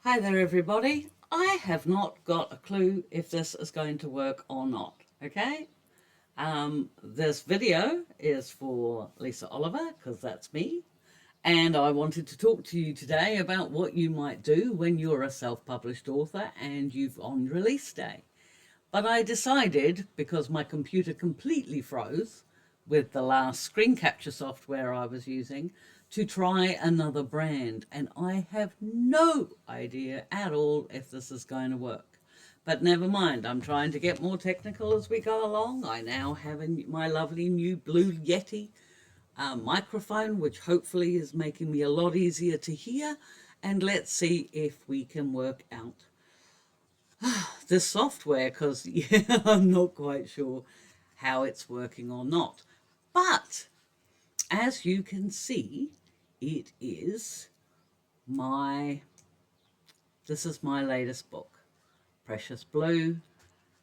Hi there everybody. I have not got a clue if this is going to work or not, okay? This video is for Lisa Oliver, because that's me, and I wanted to talk to you today about what you might do when you're a self-published author and you've on release day. But I decided, because my computer completely froze with the last screen capture software I was using, to try another brand. And I have no idea at all if this is going to work. But never mind, I'm trying to get more technical as we go along. I now have my lovely new Blue Yeti microphone, which hopefully is making me a lot easier to hear. And let's see if we can work out this software, because yeah, I'm not quite sure how it's working or not. But as you can see, it is this is my latest book, Precious Blue.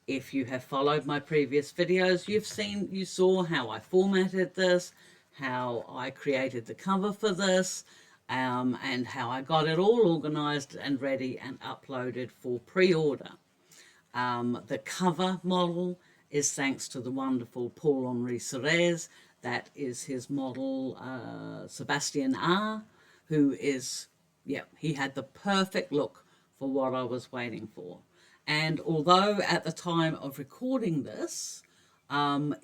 If you have followed my previous videos, you saw how I formatted this, how I created the cover for this, and how I got it all organized and ready and uploaded for pre-order. The cover model is thanks to the wonderful Paul-Henri Serres. That is his model, Sebastian R., who is, yeah, he had the perfect look for what I was waiting for. And although at the time of recording this,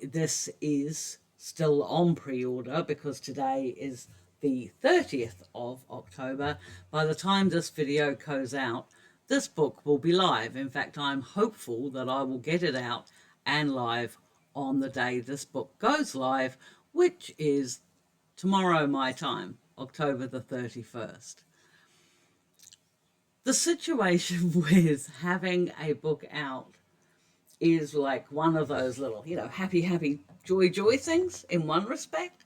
this is still on pre-order because today is the 30th of October. By the time this video goes out, this book will be live. In fact, I'm hopeful that I will get it out and live on the day this book goes live, which is tomorrow my time, October the 31st. The situation with having a book out is like one of those little, happy, happy, joy, joy things in one respect.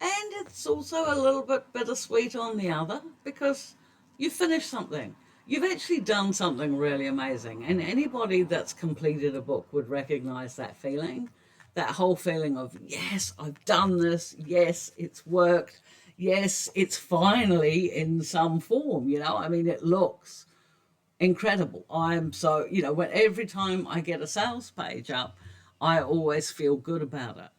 And it's also a little bit bittersweet on the other, because you finish something. You've actually done something really amazing. And anybody that's completed a book would recognize that feeling. That whole feeling of, yes, I've done this. Yes, it's worked. Yes, it's finally in some form, I mean, it looks incredible. I'm so, when every time I get a sales page up, I always feel good about it.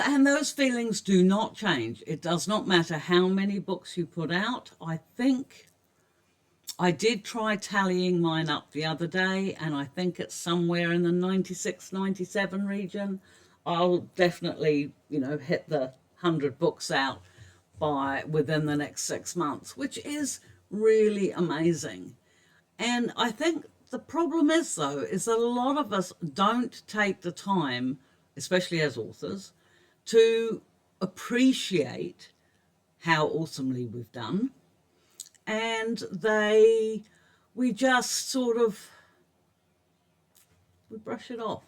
And those feelings do not change. It does not matter how many books you put out. I think I did try tallying mine up the other day, and I think it's somewhere in the 96, 97 region. I'll definitely, hit the 100 books out within the next 6 months, which is really amazing. And I think the problem is, though, is that a lot of us don't take the time, especially as authors, to appreciate how awesomely we've done. And we just sort of, we brush it off,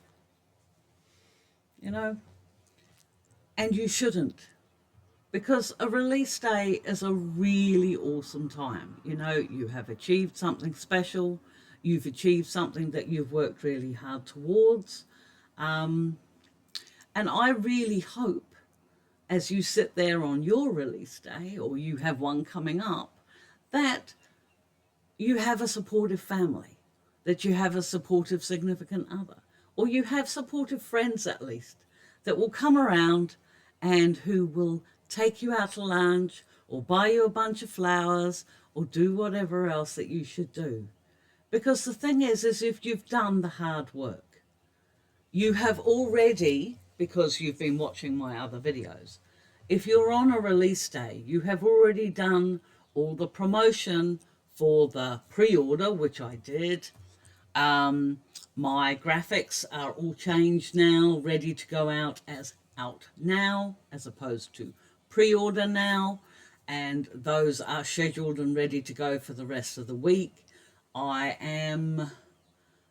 and you shouldn't. Because a release day is a really awesome time. You have achieved something special. You've achieved something that you've worked really hard towards. And I really hope, as you sit there on your release day, or you have one coming up, that you have a supportive family, that you have a supportive significant other, or you have supportive friends at least, that will come around and who will take you out to lunch or buy you a bunch of flowers or do whatever else that you should do. Because the thing is if you've done the hard work, you have already, because you've been watching my other videos, if you're on a release day, you have already done all the promotion for the pre-order, which I did. My graphics are all changed now, ready to go out as out now, as opposed to pre-order now, and those are scheduled and ready to go for the rest of the week. I am,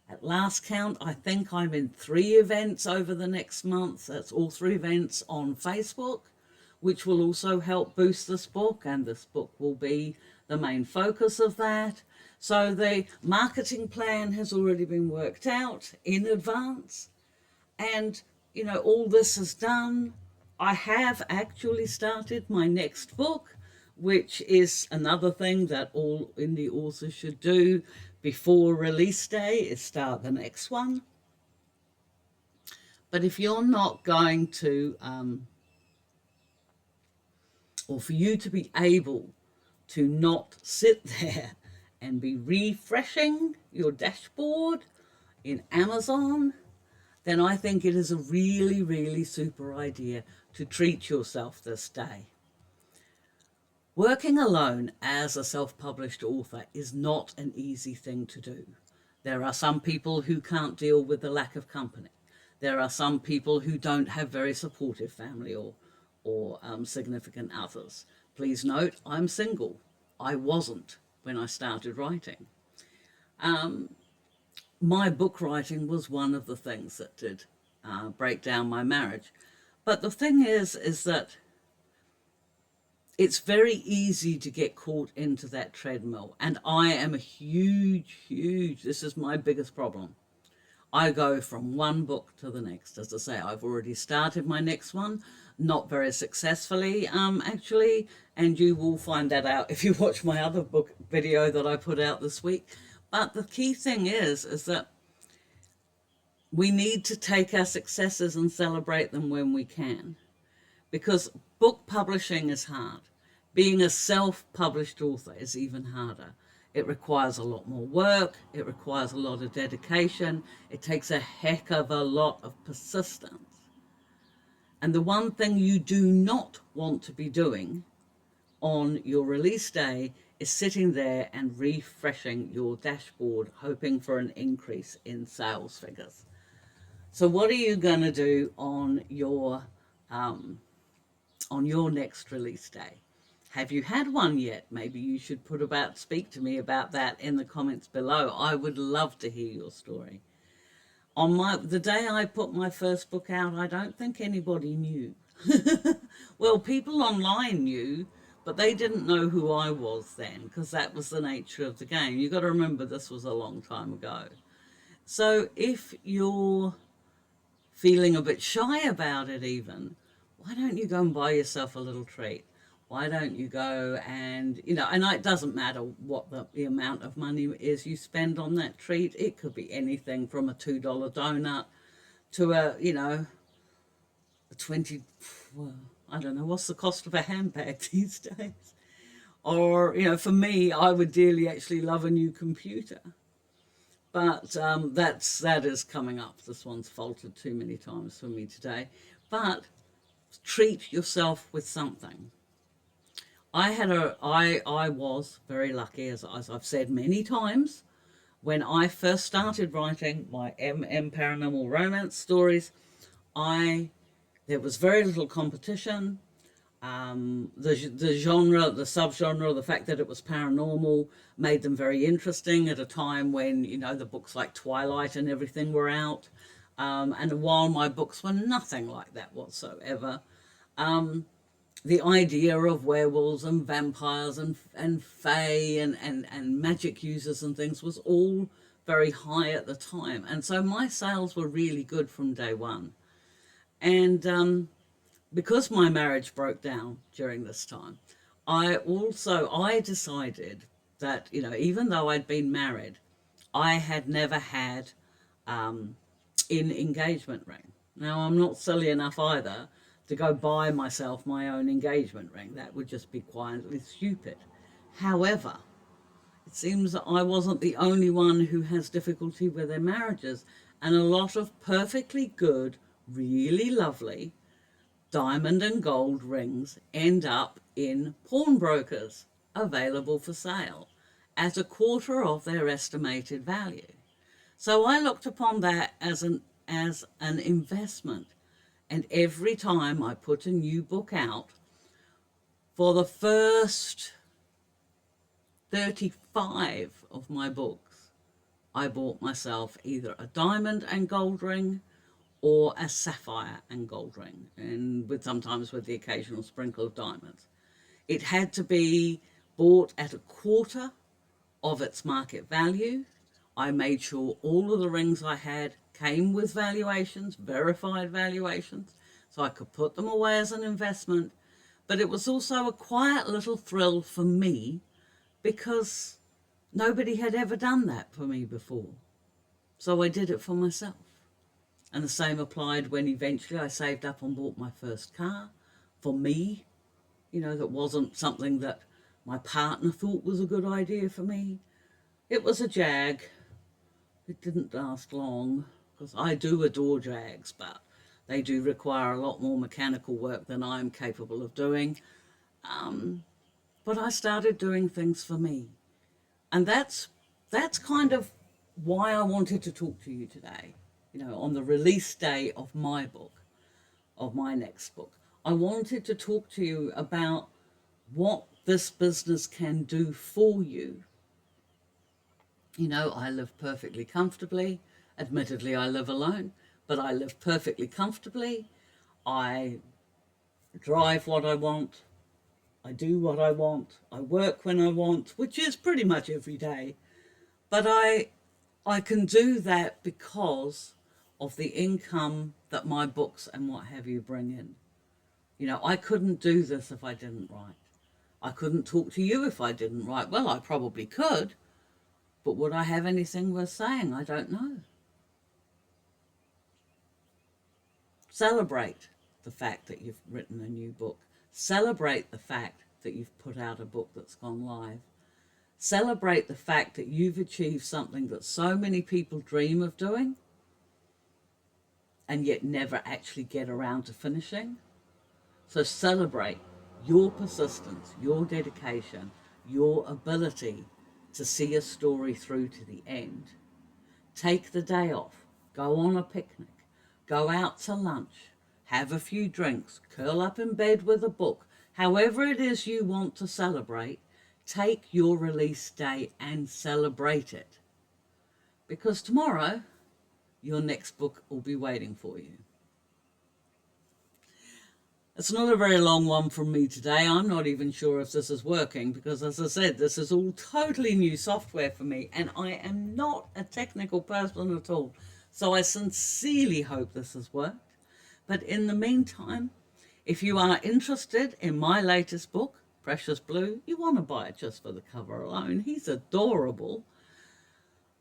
at last count, I think I'm in 3 events over the next month. That's all 3 events on Facebook, which will also help boost this book, and this book will be the main focus of that. So the marketing plan has already been worked out in advance, and all this is done. I have actually started my next book, which is another thing that all indie authors should do before release day, is start the next one. But if you're not going to, or for you to be able to not sit there and be refreshing your dashboard in Amazon, then I think it is a really, really super idea to treat yourself this day. Working alone as a self-published author is not an easy thing to do. There are some people who can't deal with the lack of company. There are some people who don't have very supportive family or significant others. Please note, I'm single. I wasn't when I started writing. My book writing was one of the things that did break down my marriage. But the thing is that it's very easy to get caught into that treadmill. And I am a huge, this is my biggest problem. I go from one book to the next. As I say, I've already started my next one, not very successfully, actually, and you will find that out if you watch my other book video that I put out this week. But the key thing is that we need to take our successes and celebrate them when we can, because book publishing is hard. Being a self-published author is even harder. It requires a lot more work. It requires a lot of dedication. It takes a heck of a lot of persistence. And the one thing you do not want to be doing on your release day is sitting there and refreshing your dashboard, hoping for an increase in sales figures. So what are you going to do on your next release day? Have you had one yet? Maybe you should speak to me about that in the comments below. I would love to hear your story. On the day I put my first book out, I don't think anybody knew. Well, people online knew, but they didn't know who I was then, because that was the nature of the game. You've got to remember this was a long time ago. So if you're feeling a bit shy about it even, why don't you go and buy yourself a little treat? Why don't you go and, and it doesn't matter what the amount of money is you spend on that treat. It could be anything from a $2 donut to a 20, well, I don't know, what's the cost of a handbag these days? Or, for me, I would dearly actually love a new computer. But that is coming up. This one's faltered too many times for me today. But treat yourself with something. I was very lucky, as I've said many times, when I first started writing my paranormal romance stories, there was very little competition. The genre, the subgenre, the fact that it was paranormal made them very interesting at a time when, the books like Twilight and everything were out. And while my books were nothing like that whatsoever, the idea of werewolves and vampires and fae and magic users and things was all very high at the time. And so my sales were really good from day one. And because my marriage broke down during this time, I decided that, even though I'd been married, I had never had an engagement ring. Now, I'm not silly enough either to go buy myself my own engagement ring. That would just be quietly stupid. However, it seems that I wasn't the only one who has difficulty with their marriages, and a lot of perfectly good, really lovely diamond and gold rings end up in pawnbrokers available for sale at a quarter of their estimated value. So I looked upon that as an investment. And every time I put a new book out, for the first 35 of my books, I bought myself either a diamond and gold ring or a sapphire and gold ring, and sometimes with the occasional sprinkle of diamonds. It had to be bought at a quarter of its market value. I made sure all of the rings I had came with valuations, verified valuations, so I could put them away as an investment. But it was also a quiet little thrill for me because nobody had ever done that for me before. So I did it for myself. And the same applied when eventually I saved up and bought my first car for me. You know, that wasn't something that my partner thought was a good idea for me. It was a Jag. It didn't last long because I do adore Jags, but they do require a lot more mechanical work than I'm capable of doing. But I started doing things for me. And that's kind of why I wanted to talk to you today. You know, on the release day of my book, of my next book. I wanted to talk to you about what this business can do for you. You know, I live perfectly comfortably. Admittedly, I live alone, but I live perfectly comfortably. I drive what I want. I do what I want. I work when I want, which is pretty much every day. But I can do that because of the income that my books and what have you bring in. You know, I couldn't do this if I didn't write. I couldn't talk to you if I didn't write. Well, I probably could, but would I have anything worth saying? I don't know. Celebrate the fact that you've written a new book. Celebrate the fact that you've put out a book that's gone live. Celebrate the fact that you've achieved something that so many people dream of doing and yet never actually get around to finishing. So celebrate your persistence, your dedication, your ability to see a story through to the end. Take the day off, go on a picnic, go out to lunch, have a few drinks, curl up in bed with a book. However it is you want to celebrate, take your release day and celebrate it. Because tomorrow, your next book will be waiting for you. It's not a very long one from me today. I'm not even sure if this is working because, as I said, this is all totally new software for me and I am not a technical person at all. So I sincerely hope this has worked. But in the meantime, if you are interested in my latest book, Precious Blue, you want to buy it just for the cover alone. He's adorable.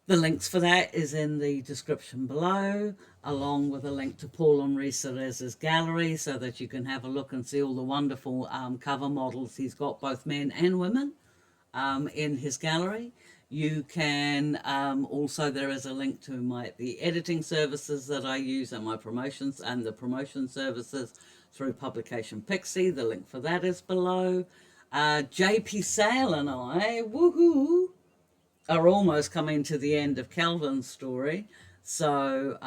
The links for that is in the description below, along with a link to Paul-Henri Cerez's gallery so that you can have a look and see all the wonderful cover models he's got, both men and women, in his gallery. You can also, there is a link to the editing services that I use and my promotions and the promotion services through Publication Pixie. The link for that is below. JP Sale and I, woohoo, are almost coming to the end of Calvin's story. So,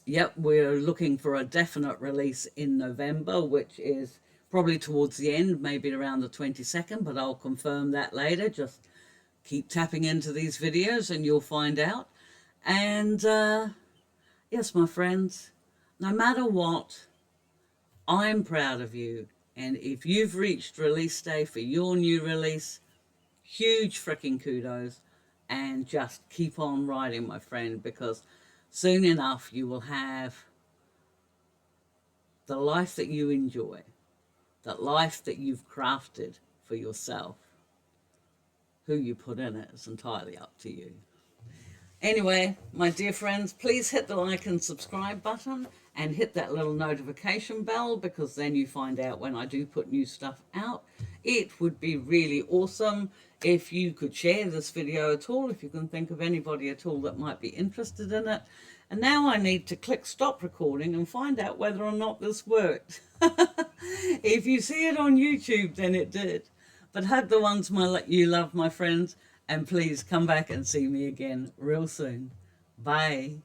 yep, we're looking for a definite release in November, which is probably towards the end, maybe around the 22nd, but I'll confirm that later. Just keep tapping into these videos and you'll find out. And yes, my friends, no matter what, I'm proud of you. And if you've reached release day for your new release, huge freaking kudos, and just keep on writing, my friend, because soon enough you will have the life that you enjoy, that life that you've crafted for yourself. Who you put in it is entirely up to you. Anyway, my dear friends, please hit the like and subscribe button and hit that little notification bell because then you find out when I do put new stuff out. It would be really awesome if you could share this video at all, if you can think of anybody at all that might be interested in it. And now I need to click stop recording and find out whether or not this worked. If you see it on YouTube, then it did. But hug the ones you love, my friends, and please come back and see me again real soon. Bye.